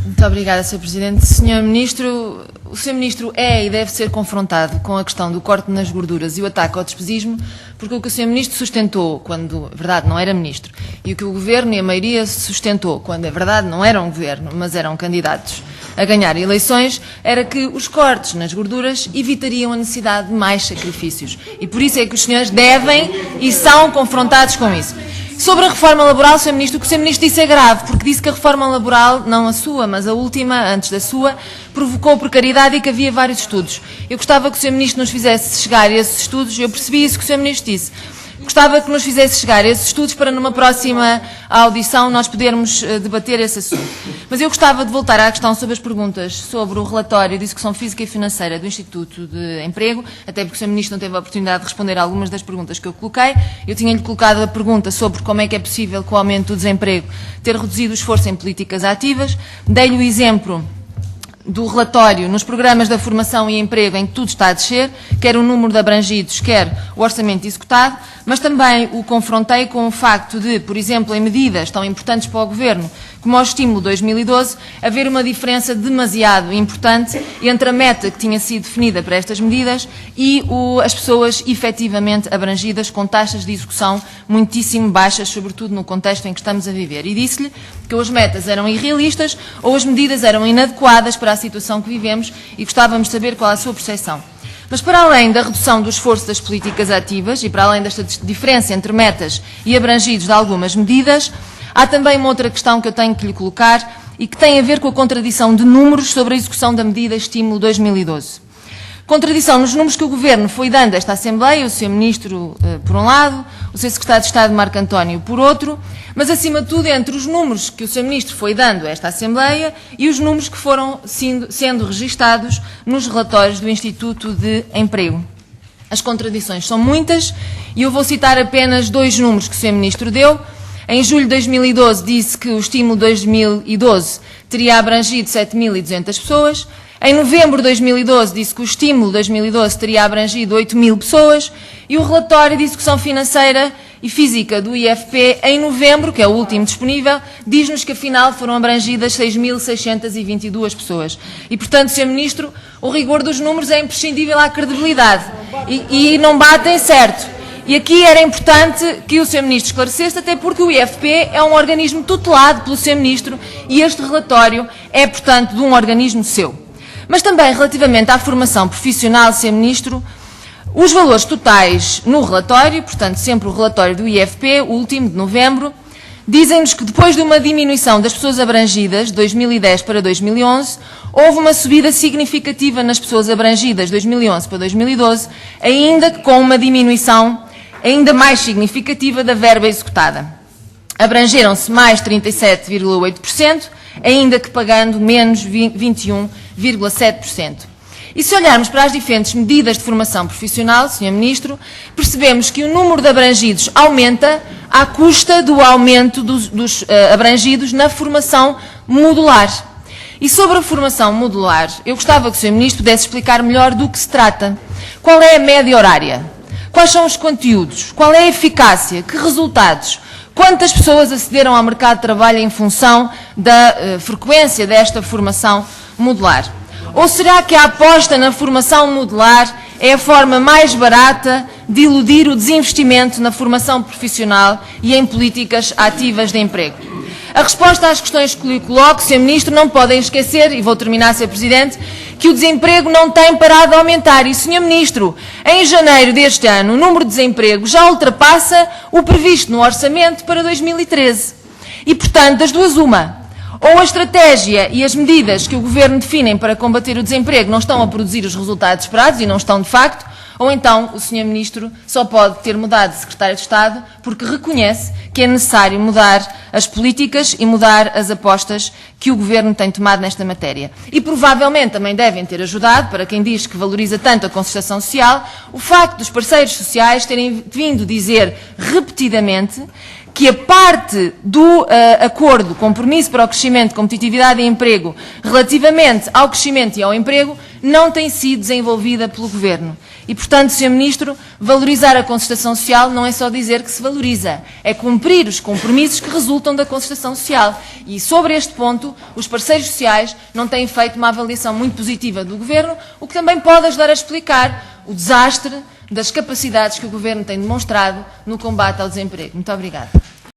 Muito obrigada, Sr. Presidente. Sr. Ministro, o Sr. Ministro é e deve ser confrontado com a questão do corte nas gorduras e o ataque ao despesismo, porque o que o Sr. Ministro sustentou quando, é verdade, não era Ministro, e o que o Governo e a maioria sustentou quando, é verdade, não eram Governo, mas eram candidatos a ganhar eleições, era que os cortes nas gorduras evitariam a necessidade de mais sacrifícios. E por isso é que os senhores devem e são confrontados com isso. Sobre a reforma laboral, Sr. Ministro, o que o Sr. Ministro disse é grave, porque disse que a reforma laboral, não a sua, mas a última, antes da sua, provocou precariedade e que havia vários estudos. Eu gostava que o Sr. Ministro nos fizesse chegar a esses estudos, eu percebi isso que o Sr. Ministro disse. Gostava que nos fizesse chegar a esses estudos para numa próxima audição nós podermos debater esse assunto. Mas eu gostava de voltar à questão sobre as perguntas sobre o relatório de execução física e financeira do Instituto de Emprego, até porque o Sr. Ministro não teve a oportunidade de responder a algumas das perguntas que eu coloquei. Eu tinha-lhe colocado a pergunta sobre como é que é possível, com o aumento do desemprego, ter reduzido o esforço em políticas ativas. Dei-lhe o exemplo do relatório nos programas da formação e emprego em que tudo está a descer, quer o número de abrangidos, quer o orçamento executado, mas também o confrontei com o facto de, por exemplo, em medidas tão importantes para o Governo, como o estímulo 2012, haver uma diferença demasiado importante entre a meta que tinha sido definida para estas medidas e as pessoas efetivamente abrangidas com taxas de execução muitíssimo baixas, sobretudo no contexto em que estamos a viver. E disse-lhe que ou as metas eram irrealistas ou as medidas eram inadequadas para a situação que vivemos e gostávamos de saber qual a sua percepção. Mas para além da redução do esforço das políticas ativas e para além desta diferença entre metas e abrangidos de algumas medidas, há também uma outra questão que eu tenho que lhe colocar e que tem a ver com a contradição de números sobre a execução da medida Estímulo 2012. Contradição nos números que o Governo foi dando a esta Assembleia, o Sr. Ministro por um lado, o Sr. Secretário de Estado Marco António por outro, mas acima de tudo entre os números que o Sr. Ministro foi dando a esta Assembleia e os números que foram sendo registados nos relatórios do Instituto de Emprego. As contradições são muitas e eu vou citar apenas dois números que o Sr. Ministro deu. Em julho de 2012 disse que o Estímulo 2012 teria abrangido 7.200 pessoas. Em novembro de 2012 disse que o Estímulo 2012 teria abrangido 8.000 pessoas e o relatório de execução financeira e física do IFP, em novembro, que é o último disponível, diz-nos que afinal foram abrangidas 6.622 pessoas. E, portanto, Sr. Ministro, o rigor dos números é imprescindível à credibilidade e não batem certo. E aqui era importante que o Sr. Ministro esclarecesse, até porque o IFP é um organismo tutelado pelo Sr. Ministro e este relatório é, portanto, de um organismo seu. Mas também relativamente à formação profissional, Sr. Ministro, os valores totais no relatório, portanto sempre o relatório do IFP, o último de novembro, dizem-nos que depois de uma diminuição das pessoas abrangidas de 2010 para 2011, houve uma subida significativa nas pessoas abrangidas de 2011 para 2012, ainda com uma diminuição ainda mais significativa da verba executada. Abrangeram-se mais 37,8%, ainda que pagando menos 21,7%. E se olharmos para as diferentes medidas de formação profissional, Sr. Ministro, percebemos que o número de abrangidos aumenta à custa do aumento dos abrangidos na formação modular. E sobre a formação modular, eu gostava que o Sr. Ministro pudesse explicar melhor do que se trata. Qual é a média horária? Quais são os conteúdos? Qual é a eficácia? Que resultados? Quantas pessoas acederam ao mercado de trabalho em função da frequência desta formação modular? Ou será que a aposta na formação modular é a forma mais barata de iludir o desinvestimento na formação profissional e em políticas ativas de emprego? A resposta às questões que lhe coloco, Sr. Ministro, não podem esquecer, e vou terminar, Sr. Presidente, que o desemprego não tem parado de aumentar. E, Sr. Ministro, em janeiro deste ano, o número de desemprego já ultrapassa o previsto no orçamento para 2013. E, portanto, das duas uma. Ou a estratégia e as medidas que o Governo definem para combater o desemprego não estão a produzir os resultados esperados, e não estão de facto, ou então o Sr. Ministro só pode ter mudado de Secretário de Estado porque reconhece que é necessário mudar as políticas e mudar as apostas que o Governo tem tomado nesta matéria. E provavelmente também devem ter ajudado, para quem diz que valoriza tanto a concertação social, o facto dos parceiros sociais terem vindo dizer repetidamente que a parte do acordo, compromisso para o crescimento, competitividade e emprego, relativamente ao crescimento e ao emprego, não tem sido desenvolvida pelo Governo. E, portanto, Sr. Ministro, valorizar a concertação social não é só dizer que se valoriza, é cumprir os compromissos que resultam da concertação social. E, sobre este ponto, os parceiros sociais não têm feito uma avaliação muito positiva do Governo, o que também pode ajudar a explicar o desastre das capacidades que o Governo tem demonstrado no combate ao desemprego. Muito obrigada.